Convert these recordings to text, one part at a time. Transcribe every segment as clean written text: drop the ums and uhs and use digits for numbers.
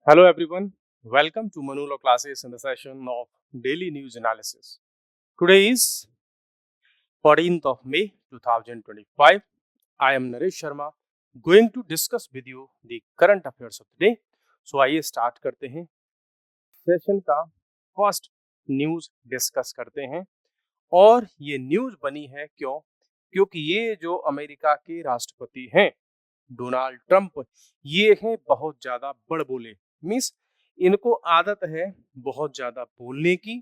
Hello everyone, welcome to Manula classes in the session of Daily News Analysis. Today is 14th of May 2025. I am Naresh Sharma going to discuss with you the current affairs of the day. So आइए start करते हैं session का first news discuss करते हैं और ये news बनी है क्योंकि ये जो अमेरिका के राष्ट्रपति हैं डोनाल्ड ट्रंप ये हैं बहुत ज्यादा बड़बोले मीन्स इनको आदत है बहुत ज्यादा बोलने की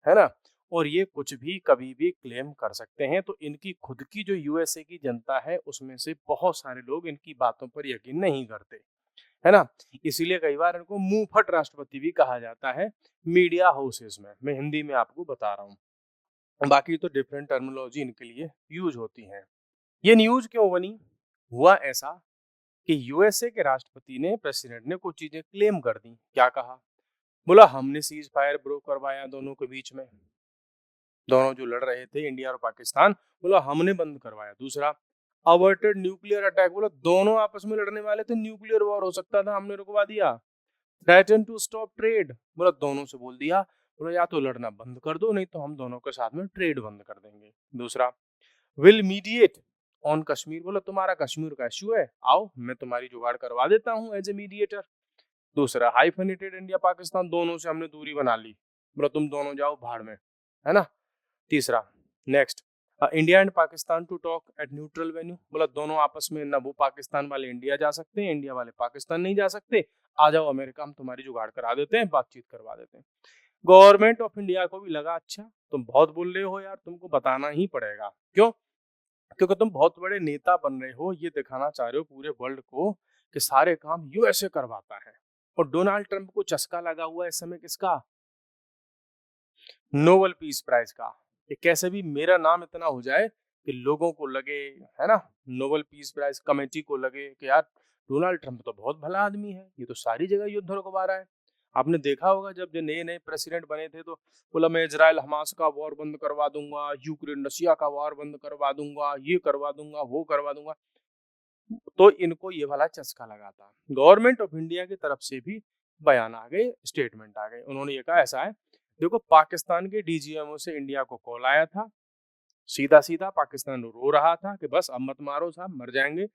है ना। और ये कुछ भी कभी भी क्लेम कर सकते हैं तो इनकी खुद की जो यूएसए की जनता है उसमें से बहुत सारे लोग इनकी बातों पर यकीन नहीं करते है ना। इसीलिए कई बार इनको मुंह फट राष्ट्रपति भी कहा जाता है मीडिया हाउसेस में। मैं हिंदी में आपको बता रहा हूँ, बाकी तो डिफरेंट टर्मिनोलॉजी इनके लिए यूज होती है। ये न्यूज क्यों बनी? हुआ ऐसा कि यूएसए के राष्ट्रपति ने प्रेसिडेंट ने कुछ चीजें क्लेम कर दी। क्या कहा? बोला हमने सीज फायर ब्रो करवाया दोनों के बीच में, दोनों जो लड़ रहे थे इंडिया और पाकिस्तान, बोला हमने बंद करवाया। दूसरा, अवर्टेड न्यूक्लियर अटैक, बोला दोनों आपस में लड़ने वाले थे, न्यूक्लियर वॉर हो सकता था, हमने रुकवा दिया। थ्रेटन टू स्टॉप ट्रेड, बोला दोनों से बोल दिया, बोला या तो लड़ना बंद कर दो नहीं तो हम दोनों के साथ में ट्रेड बंद कर देंगे। दूसरा, विल मीडिएट ऑन कश्मीर, बोला तुम्हारा कश्मीर का इश्यू है, आओ मैं तुम्हारी जुगाड़ करवा देता हूँ एज ए मीडिएटर। दूसरा, हाइफेनेटेड इंडिया पाकिस्तान, दोनों से हमने दूरी बना ली, बोला तुम दोनों जाओ भाड़ में, है ना। तीसरा, next, India and Pakistan to talk at neutral venue, बोला दोनों आपस में ना वो पाकिस्तान वाले इंडिया जा सकते हैं, इंडिया वाले पाकिस्तान नहीं जा सकते, आ जाओ अमेरिका हम तुम्हारी जुगाड़ करा देते हैं, बातचीत करवा देते हैं। गवर्नमेंट ऑफ इंडिया को भी लगा अच्छा तुम बहुत बोल रहे हो यार, तुमको बताना ही पड़ेगा। क्यों? क्योंकि तुम बहुत बड़े नेता बन रहे हो, ये दिखाना चाह रहे हो पूरे वर्ल्ड को कि सारे काम यूएसए करवाता है। और डोनाल्ड ट्रंप को चस्का लगा हुआ है इस समय किसका? नोबेल पीस प्राइज का। कि कैसे भी मेरा नाम इतना हो जाए कि लोगों को लगे, है ना, नोबेल पीस प्राइज कमेटी को लगे कि यार डोनाल्ड ट्रंप तो बहुत भला आदमी है, ये तो सारी जगह युद्ध रुकवा रहा है। आपने देखा होगा जब जो नए नए प्रेसिडेंट बने थे तो बोला मैं इजराइल हमास का वॉर बंद करवा दूंगा, यूक्रेन रशिया का वॉर बंद करवा दूंगा, ये करवा दूंगा, वो करवा दूंगा। तो इनको ये वाला चस्का लगा था। गवर्नमेंट ऑफ इंडिया की तरफ से भी बयान आ गए, स्टेटमेंट आ गए। उन्होंने ये कहा ऐसा है, देखो पाकिस्तान के डीजीएमओ से इंडिया को कॉल आया था, सीधा सीधा पाकिस्तान रो रहा था कि बस अब मत मारो साहब मर जाएंगे।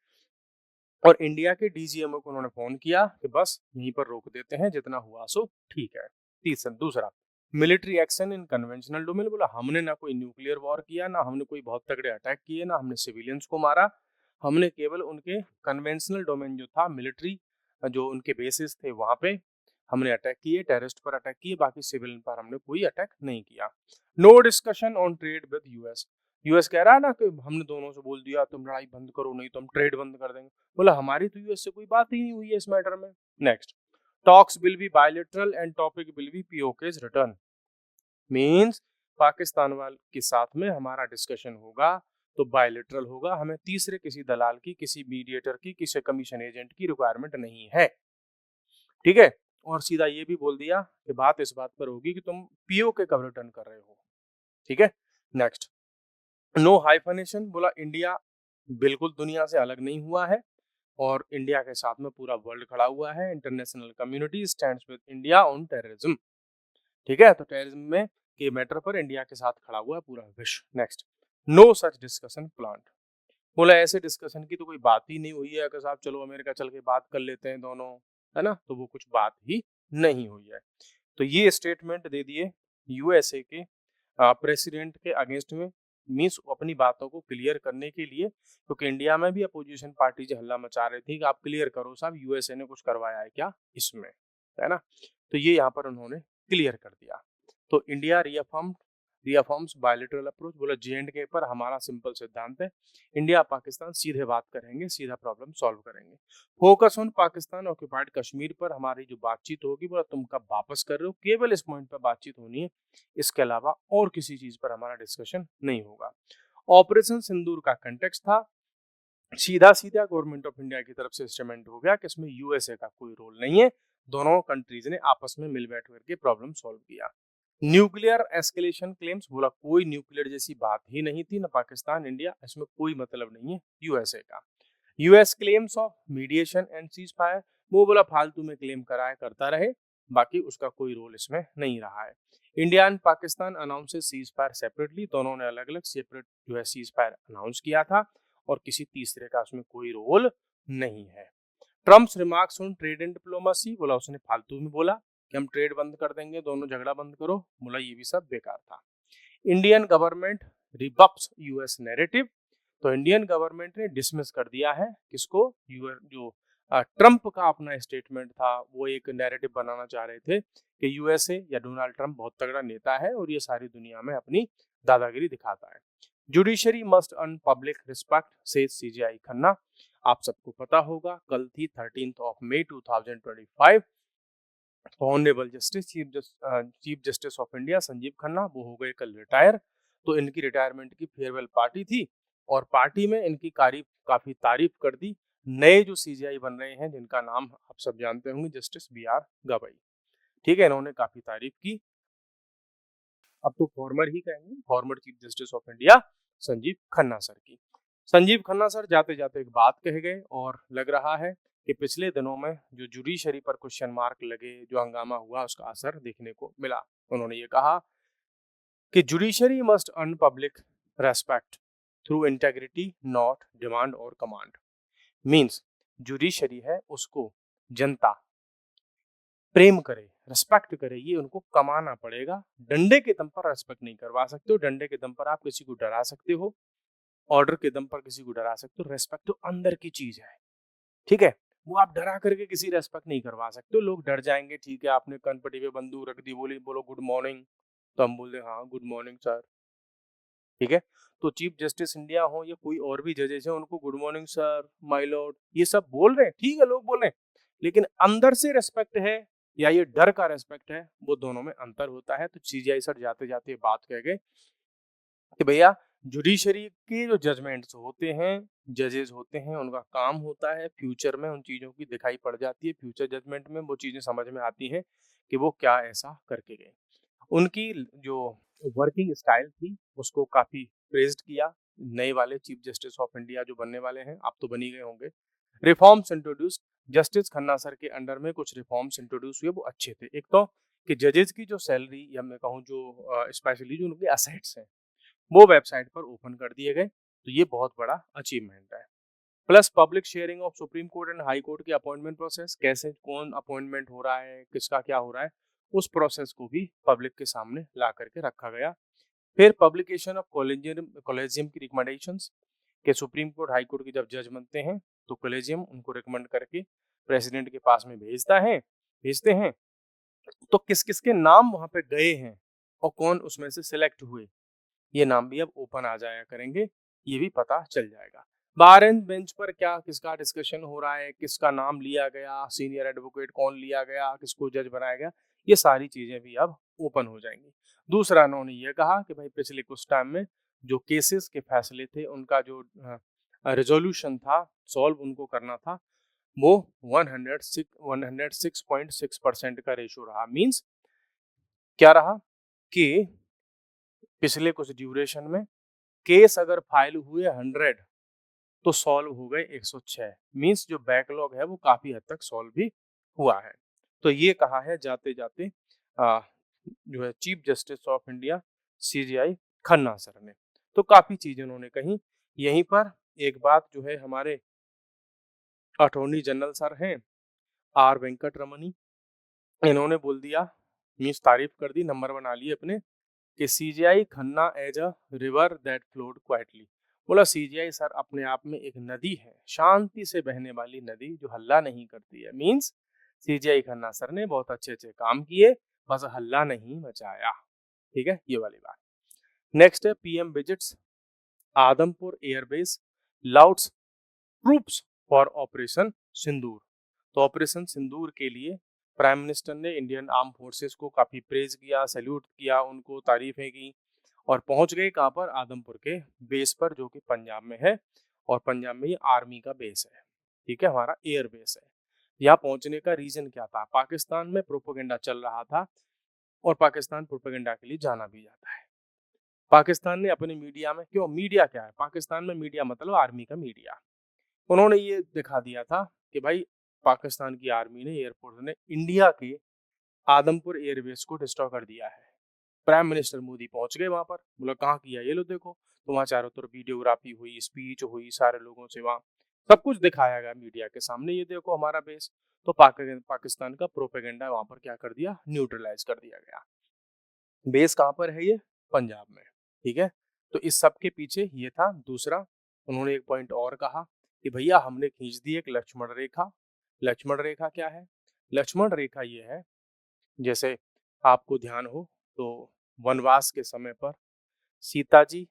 और इंडिया के डीजीएमओ को उन्होंने फोन किया कि बस यहीं पर रोक देते हैं, जितना हुआ सो ठीक है। तीसरा, दूसरा, military action in conventional domain, बोला हमने ना कोई न्यूक्लियर वॉर किया, ना हमने कोई बहुत तगड़े अटैक किए, ना हमने सिविलियंस को मारा, हमने केवल उनके कन्वेंशनल डोमेन जो था मिलिट्री जो उनके बेसिस थे वहां पे हमने अटैक किए, टेररिस्ट पर अटैक किए, बाकी सिविलियन पर हमने कोई अटैक नहीं किया। No discussion on trade with US, US कह रहा है ना कि हमने दोनों से बोल दिया तुम लड़ाई बंद करो नहीं तो हम ट्रेड बंद कर देंगे, बोला हमारी तो यूएस से कोई बात ही नहीं हुई है इस मैटर में। Next, talks will be bilateral and topic will be PoK's return, means Pakistan वाले के साथ में हमारा डिस्कशन होगा तो बायलैटरल होगा, हमें तीसरे किसी दलाल की, किसी मीडिएटर की, किसी कमीशन एजेंट की रिक्वायरमेंट नहीं है, ठीक है। और सीधा ये भी बोल दिया कि बात इस बात पर होगी कि तुम पीओके कब रिटर्न कर रहे हो, ठीक है। नेक्स्ट, नो हाइफनेशन, बोला इंडिया बिल्कुल दुनिया से अलग नहीं हुआ है और इंडिया के साथ में पूरा वर्ल्ड खड़ा हुआ है, international community stands with India on terrorism, ठीक है। तो टेररिज्म में के मैटर पर इंडिया के साथ खड़ा हुआ है पूरा विश्व। Next, no such discussion plant, बोला ऐसे डिस्कशन की तो कोई बात ही नहीं हुई है कि साहब चलो अमेरिका चल के बात कर लेते हैं दोनों, है ना, तो वो कुछ बात ही नहीं हुई है। तो ये स्टेटमेंट दे दिए यूएसए के प्रेसिडेंट के अगेंस्ट में, मीन्स अपनी बातों को क्लियर करने के लिए, क्योंकि इंडिया में भी अपोजिशन पार्टी जो हल्ला मचा रही थी कि आप क्लियर करो साहब यूएसए ने कुछ करवाया है क्या इसमें, है ना। तो ये यहाँ पर उन्होंने क्लियर कर दिया। तो इंडिया रियाफॉर्म्स बायलैटरल अप्रोच, बोला जे&के पर हमारा सिंपल सिद्धांत है, इंडिया पाकिस्तान सीधे बात करेंगे, सीधा प्रॉब्लम सॉल्व करेंगे। Focus on Pakistan occupied Kashmir पर हमारी जो बातचीत होगी, बोला तुम कब वापस कर रहे हो, केवल इस पॉइंट पर बातचीत होनी है, इसके अलावा और किसी चीज पर हमारा डिस्कशन नहीं होगा। ऑपरेशन सिंदूर का कंटेक्स्ट था, सीधा सीधा गवर्नमेंट ऑफ इंडिया की तरफ से स्टेटमेंट हो गया कि इसमें यूएसए का कोई रोल नहीं है, दोनों कंट्रीज ने आपस में मिल बैठ करके प्रॉब्लम सॉल्व किया। न्यूक्लियर एस्केलेशन क्लेम्स, बोला कोई न्यूक्लियर जैसी बात ही नहीं थी, ना पाकिस्तान इंडिया, इसमें कोई मतलब नहीं है यूएसए का। US claims of mediation and cease fire, वो बोला फालतू में क्लेम कराए करता रहे, बाकी उसका कोई रोल इसमें नहीं रहा है। India and Pakistan announces cease fire separately, दोनों ने अलग अलग सेपरेट जो है सीज फायर अनाउंस किया था और किसी तीसरे का उसमें कोई रोल नहीं है। Trump's remarks on trade and diplomacy, बोला उसने फालतू में बोला कि हम ट्रेड बंद कर देंगे, दोनों झगड़ा बंद करो, बोला ये भी सब बेकार था। Indian government rebukes US narrative, तो इंडियन गवर्नमेंट ने डिसमिस कर दिया है किसको, जो ट्रम्प का अपना स्टेटमेंट था, वो एक नैरेटिव बनाना चाह रहे थे कि यूएसए या डोनाल्ड ट्रम्प बहुत तगड़ा नेता है और ये सारी दुनिया में अपनी दादागिरी दिखाता है। Judiciary must earn public respect से सीजीआई खन्ना, आप सबको पता होगा कल थी 13 मई 2025, honourable justice chief justice of India Sanjeev Khanna वो हो गए कल रिटायर, तो इनकी रिटायरमेंट की फेयरवेल पार्टी थी और पार्टी में इनकी काफी तारीफ कर दी नए जो सीजीआई बन रहे हैं, जिनका नाम आप सब जानते होंगे, जस्टिस बी.आर. गवाई। ठीक है, इन्होंने काफी तारीफ की, अब तो फॉर्मर ही कहेंगे, former chief justice of India Sanjeev Khanna sir की। संजीव खन्ना सर जाते जाते एक बात कह गए और लग रहा है कि पिछले दिनों में जो जुडिशरी पर क्वेश्चन मार्क लगे, जो हंगामा हुआ, उसका असर देखने को मिला। उन्होंने ये कहा कि judiciary must earn public respect through integrity, not demand और कमांड। मींस जुडिशरी है उसको जनता प्रेम करे, रेस्पेक्ट करे, ये उनको कमाना पड़ेगा। डंडे के दम पर रेस्पेक्ट नहीं करवा सकते हो, डंडे के दम पर आप किसी को डरा सकते हो, ऑर्डर के दम पर किसी को डरा सकते हो, रेस्पेक्ट तो अंदर की चीज है, ठीक है, वो आप डरा करके किसी रेस्पेक्ट नहीं करवा सकते हो। लोग डर जाएंगे, ठीक है, आपने कनपटी पे बंदूक रख दी, बोलो गुड मॉर्निंग, तो हम बोल दे हाँ गुड मॉर्निंग सर, ठीक है। तो चीफ जस्टिस इंडिया हो या कोई और भी जजेस है, उनको good morning sir, my Lord, ये सब बोल रहे हैं, ठीक है, लोग बोल रहे हैं, लेकिन अंदर से रेस्पेक्ट है या ये डर का रेस्पेक्ट है, वो दोनों में अंतर होता है। तो सीजीआई सर जाते जाते बात कह गए कि भैया जुडिशरी के जो जजमेंट्स होते हैं, जजेस होते हैं, उनका काम होता है फ्यूचर में उन चीजों की दिखाई पड़ जाती है, फ्यूचर जजमेंट में वो चीजें समझ में आती हैं कि वो क्या ऐसा करके गए। उनकी जो वर्किंग स्टाइल थी उसको काफी प्रेज्ड किया। नए वाले चीफ जस्टिस ऑफ इंडिया जो बनने वाले हैं, आप तो बनी गए होंगे। Reforms introduced, justice Khanna sir के अंडर में कुछ रिफॉर्म्स इंट्रोड्यूस हुए, वो अच्छे थे। एक तो कि जजेस की जो सैलरी या मैं कहूँ जो स्पेशली जो उनके असेट्स हैं वो वेबसाइट पर ओपन कर दिए गए, तो ये बहुत बड़ा अचीवमेंट है। Plus public sharing of supreme court and high court की अपॉइंटमेंट प्रोसेस, कैसे कौन अपॉइंटमेंट हो रहा है, किसका क्या हो रहा है, उस प्रोसेस को भी पब्लिक के सामने ला करके रखा गया। फिर पब्लिकेशन ऑफ कॉलेजियम की रिकमेंडेशंस, के सुप्रीम कोर्ट हाई कोर्ट के जब जज बनते हैं तो कॉलेजियम उनको रिकमेंड करके प्रेसिडेंट के पास में भेजते हैं, तो किस किस के नाम वहां पे गए हैं और कौन उसमें से सिलेक्ट हुए, ये नाम भी अब ओपन आ जाया करेंगे, ये भी पता चल जाएगा। बार एंड बेंच पर क्या किसका डिस्कशन हो रहा है, किसका नाम लिया गया, सीनियर एडवोकेट कौन लिया गया, किसको जज बनाया गया, ये सारी चीजें भी अब ओपन हो जाएंगी। दूसरा उन्होंने ये कहा कि भाई पिछले कुछ टाइम में जो केसेस के फैसले थे, उनका जो रिजोल्यूशन था, सॉल्व उनको करना था, वो 106.6% का रेशो रहा। मींस क्या रहा कि पिछले कुछ ड्यूरेशन में केस अगर फाइल हुए 100 तो सॉल्व हो गए 106। मींस जो बैकलॉग है वो काफी हद तक सॉल्व भी हुआ है। तो ये कहा है जाते जाते जो है chief justice of India CGI Khanna sir ने, तो काफी चीजें उन्होंने कही। यहीं पर एक बात जो है हमारे अटॉर्नी जनरल सर हैं आर वेंकट रमनी, इन्होंने बोल दिया, मीन्स तारीफ कर दी, नंबर बना लिए अपने, कि CGI Khanna as a river that flowed quietly. बोला सीजीआई सर अपने आप में एक नदी है, शांति से बहने वाली नदी जो हल्ला नहीं करती है। मींस सीजीआई खन्ना सर ने बहुत अच्छे अच्छे काम किए, बस हल्ला नहीं मचाया, ठीक है, ये वाली बात। नेक्स्ट है PM visits Adampur airbase, lauds troops for operation Sindoor. तो ऑपरेशन सिंदूर के लिए प्राइम मिनिस्टर ने इंडियन आर्म फोर्सेस को काफी प्रेज किया, सैल्यूट किया, उनको तारीफें की और पहुंच गए कहाँ पर, आदमपुर के बेस पर, जो कि पंजाब में है, और पंजाब में ये आर्मी का बेस है, ठीक है, हमारा एयर बेस है। यहाँ पहुंचने का रीजन क्या था, पाकिस्तान में प्रोपोगेंडा चल रहा था और पाकिस्तान प्रोपोगेंडा के लिए जाना भी जाता है। पाकिस्तान ने अपने मीडिया में, क्यों मीडिया क्या है पाकिस्तान में, मीडिया मतलब आर्मी का मीडिया, उन्होंने ये दिखा दिया था कि भाई पाकिस्तान की आर्मी ने, एयरफोर्स ने इंडिया के आदमपुर एयरबेस को डिस्ट्रॉय कर दिया है। प्राइम मिनिस्टर मोदी पहुंच गए वहां पर, बोला कहाँ किया, ये लो देखो। तो वहां चारों तरफ वीडियोग्राफी हुई, स्पीच हुई, सारे लोगों से वहां सब कुछ दिखाया गया मीडिया के सामने, ये देखो हमारा बेस। तो पाकिस्तान का प्रोपेगेंडा वहां पर क्या कर दिया, न्यूट्रलाइज कर दिया गया। बेस कहाँ पर है ये, पंजाब में, ठीक है। तो इस सब के पीछे ये था। दूसरा, उन्होंने एक पॉइंट और कहा कि भैया हमने खींच दी एक लक्ष्मण रेखा। लक्ष्मण रेखा क्या है, लक्ष्मण रेखा ये है, जैसे आपको ध्यान हो तो वनवास के समय पर सीता जी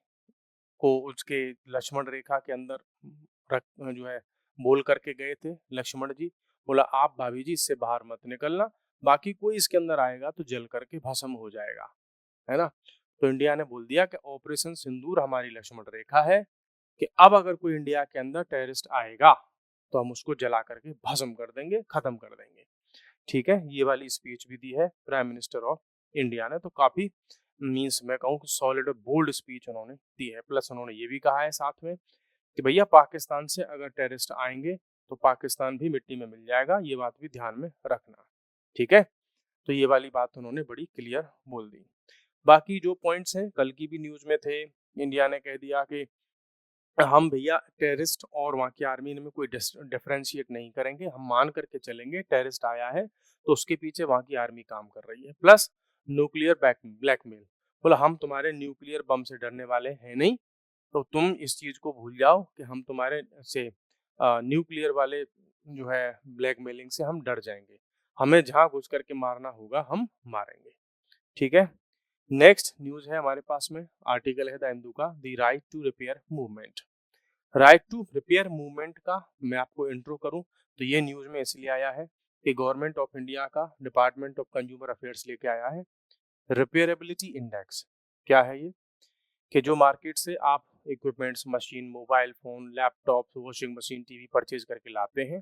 को उसके लक्ष्मण रेखा के अंदर रख जो है बोल करके गए थे लक्ष्मण जी, बोला आप भाभी जी इससे बाहर मत निकलना, बाकी कोई इसके अंदर आएगा तो जल करके भस्म हो जाएगा, है ना। तो इंडिया ने बोल दिया कि ऑपरेशन सिंदूर हमारी लक्ष्मण रेखा है, कि अब अगर कोई इंडिया के अंदर टेररिस्ट आएगा तो हम उसको जला करके भस्म कर देंगे, खत्म कर देंगे, ठीक है। ये वाली स्पीच भी दी है प्राइम मिनिस्टर ऑफ इंडिया ने। तो काफी मीन्स मैं कहूँ सॉलिड और बोल्ड स्पीच उन्होंने दी है। प्लस उन्होंने ये भी कहा है साथ में कि भैया पाकिस्तान से अगर टेररिस्ट आएंगे तो पाकिस्तान भी मिट्टी में मिल जाएगा, ये बात भी ध्यान में रखना, ठीक है। तो ये वाली बात उन्होंने बड़ी क्लियर बोल दी। बाकी जो पॉइंट्स हैं कल की भी न्यूज में थे, इंडिया ने कह दिया कि हम भैया टेररिस्ट और वहाँ की आर्मी में कोई डिफरेंशिएट नहीं करेंगे, हम मान करके चलेंगे टेररिस्ट आया है तो उसके पीछे वहाँ की आर्मी काम कर रही है। प्लस न्यूक्लियर ब्लैकमेल, बोला हम तुम्हारे न्यूक्लियर बम से डरने वाले हैं नहीं, तो तुम इस चीज को भूल जाओ कि हम तुम्हारे से न्यूक्लियर वाले जो है ब्लैकमेलिंग से हम डर जाएंगे, हमें जहां घुस करके मारना होगा हम मारेंगे, ठीक है। नेक्स्ट न्यूज है हमारे पास में, आर्टिकल है द हिंदू का, the right to repair movement. Right to repair movement का मैं आपको इंट्रो करूं तो ये न्यूज में इसलिए आया है कि गवर्नमेंट ऑफ इंडिया का डिपार्टमेंट ऑफ कंज्यूमर अफेयर्स लेके आया है रिपेयरेबिलिटी इंडेक्स। क्या है ये, कि जो मार्केट से आप equipments, machine, mobile phone, laptop, washing machine, TV purchase करके लाते हैं,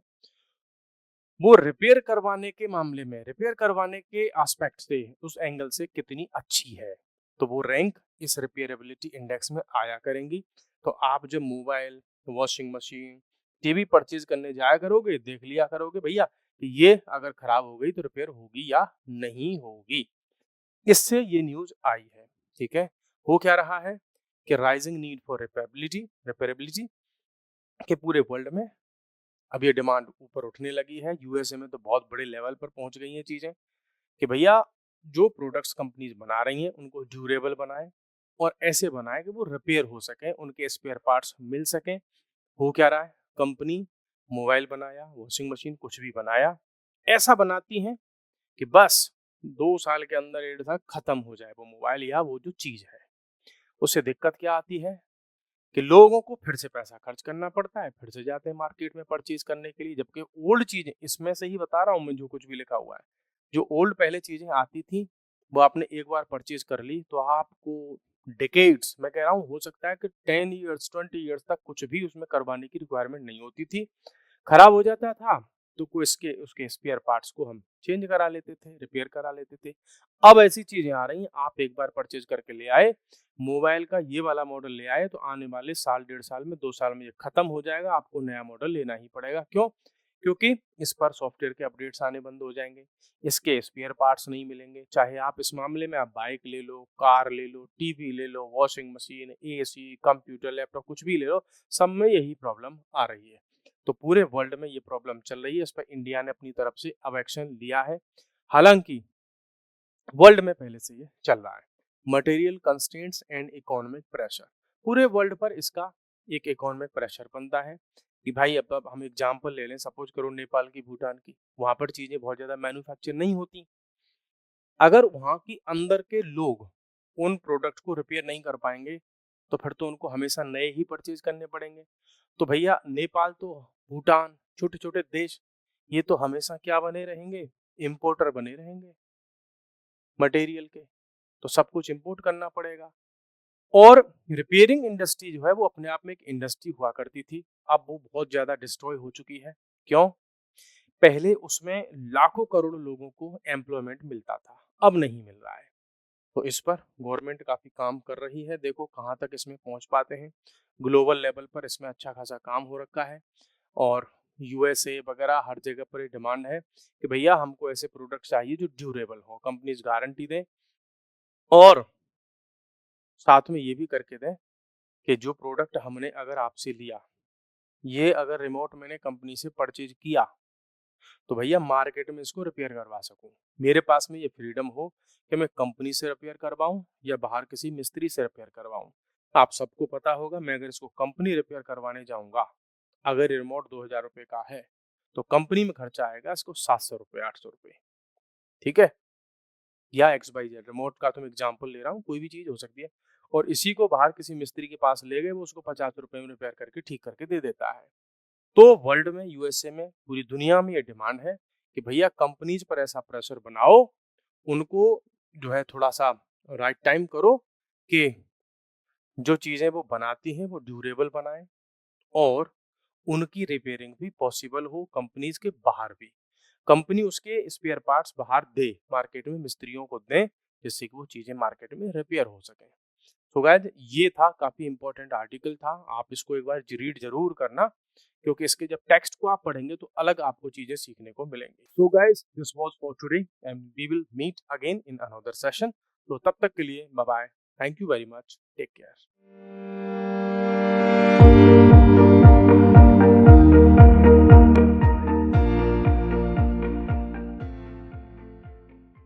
वो रिपेयर करवाने के मामले में, रिपेयर करवाने के एस्पेक्ट से, उस एंगल से कितनी अच्छी है, तो वो रैंक इस रिपेयरेबिलिटी इंडेक्स में आया करेंगी। तो आप जब mobile, washing machine, TV purchase करने जाया करोगे, देख लिया करोगे भैया कि ये अगर खराब हो गई तो रिपेयर होगी या नहीं होगी, इससे ये न्यूज आई है, ठीक है। हो क्या रहा है कि राइजिंग नीड फॉर रिपेयरेबिलिटी के पूरे वर्ल्ड में अब ये डिमांड ऊपर उठने लगी है। यूएसए में तो बहुत बड़े लेवल पर पहुंच गई हैं चीजें कि भैया जो प्रोडक्ट्स कंपनीज बना रही हैं उनको ड्यूरेबल बनाएं और ऐसे बनाएं कि वो रिपेयर हो सके, उनके स्पेयर पार्ट्स मिल सकें। हो क्या रहा है, कंपनी मोबाइल बनाया, वॉशिंग मशीन, कुछ भी बनाया, ऐसा बनाती हैं कि बस 2 साल के अंदर 1.5 साल खत्म हो जाए वो मोबाइल या वो जो चीज है। उससे दिक्कत क्या आती है कि लोगों को फिर से पैसा खर्च करना पड़ता है, फिर से जाते हैं मार्केट में परचेज करने के लिए, जबकि ओल्ड चीजें, इसमें से ही बता रहा हूँ मैं जो कुछ भी लिखा हुआ है, जो ओल्ड पहले चीजें आती थी वो आपने एक बार परचेज कर ली तो आपको डिकेड्स, मैं कह रहा हूँ हो सकता है कि 10 ईयर्स 20 ईयर्स तक कुछ भी उसमें करवाने की रिक्वायरमेंट नहीं होती थी। खराब हो जाता था तो को इसके उसके स्पेयर पार्ट्स को हम चेंज करा लेते थे, रिपेयर करा लेते थे। अब ऐसी चीजें आ रही हैं, आप एक बार परचेज करके ले आए, मोबाइल का ये वाला मॉडल ले आए तो आने वाले साल 1.5 साल में 2 साल में ये खत्म हो जाएगा, आपको नया मॉडल लेना ही पड़ेगा। क्यों, क्योंकि इस पर सॉफ्टवेयर के अपडेट्स आने बंद हो जाएंगे, इसके स्पेयर पार्ट्स नहीं मिलेंगे। चाहे आप इस मामले में आप बाइक ले लो, कार ले लो, टीवी ले लो, washing machine, AC, computer, laptop, कुछ भी ले लो, सब में यही प्रॉब्लम आ रही है। तो पूरे वर्ल्ड में ये प्रॉब्लम चल रही है, इस पर इंडिया ने अपनी तरफ से अब एक्शन लिया है। हालांकि वर्ल्ड में पहले से ये चल रहा है। Material constraints and economic pressure, पूरे वर्ल्ड पर इसका एक इकोनॉमिक प्रेशर बनता है कि भाई अब हम एग्जांपल ले लें, सपोज करो नेपाल की, भूटान की, वहां पर चीजें बहुत ज्यादा मैन्युफैक्चर नहीं होती। अगर वहां की अंदर के लोग उन प्रोडक्ट को रिपेयर नहीं कर पाएंगे तो फिर तो उनको हमेशा नए ही परचेज करने पड़ेंगे। तो भैया नेपाल तो, भूटान, छोटे छोटे देश, ये तो हमेशा क्या बने रहेंगे, इम्पोर्टर बने रहेंगे मटेरियल के, तो सब कुछ इंपोर्ट करना पड़ेगा। और रिपेयरिंग इंडस्ट्री जो है वो अपने आप में एक इंडस्ट्री हुआ करती थी, अब वो बहुत ज्यादा डिस्ट्रॉय हो चुकी है। क्यों, पहले उसमें लाखों करोड़ लोगों को एम्प्लॉयमेंट मिलता था, अब नहीं मिल रहा है। तो इस पर गवर्नमेंट काफी काम कर रही है, देखो कहाँ तक इसमें पहुंच पाते हैं। ग्लोबल लेवल पर इसमें अच्छा खासा काम हो रखा है। और यूएसए वगैरह हर जगह पर ये डिमांड है कि भैया हमको ऐसे प्रोडक्ट चाहिए जो ड्यूरेबल हो, कंपनीज गारंटी दें और साथ में ये भी करके दें कि जो प्रोडक्ट हमने अगर आपसे लिया, ये अगर रिमोट मैंने कंपनी से परचेज किया, तो भैया मार्केट में इसको रिपेयर करवा सकूं। मेरे पास में ये फ्रीडम हो कि मैं कंपनी से रिपेयर करवाऊं या बाहर किसी मिस्त्री से रिपेयर करवाऊं। आप सबको पता होगा, मैं अगर इसको कंपनी रिपेयर करवाने जाऊंगा, अगर रिमोट 2000 रुपये का है, तो कंपनी में खर्चा आएगा इसको 700 रुपये 800 रुपये, ठीक है। या एक्स वाई जेड रिमोट का तो मैं एग्जाम्पल ले रहा हूँ, कोई भी चीज हो सकती है। और इसी को बाहर किसी मिस्त्री के पास ले गए, वो उसको 50 रुपए में रिपेयर करके ठीक करके दे देता है। तो वर्ल्ड में, यूएसए में, पूरी दुनिया में ये डिमांड है कि भैया कंपनीज पर ऐसा प्रेशर बनाओ, उनको जो है थोड़ा सा राइट टाइम करो कि जो चीजें वो बनाती हैं वो ड्यूरेबल बनाएं और उनकी रिपेयरिंग भी पॉसिबल हो कंपनीज के बाहर भी। कंपनी उसके स्पेयर पार्ट्स बाहर दे, मार्केट में मिस्त्रियों को दें, जिससे कि वो चीजें मार्केट में रिपेयर हो सके। तो गाइज ये था, काफी इंपॉर्टेंट आर्टिकल था, आप इसको एक बार रीड जरूर करना, क्योंकि इसके जब टेक्स्ट को आप पढ़ेंगे तो अलग आपको चीजें सीखने को मिलेंगी। So guys this was for today and we will meet again in another session. तो तब तक के लिए bye bye, thank you very much, take care.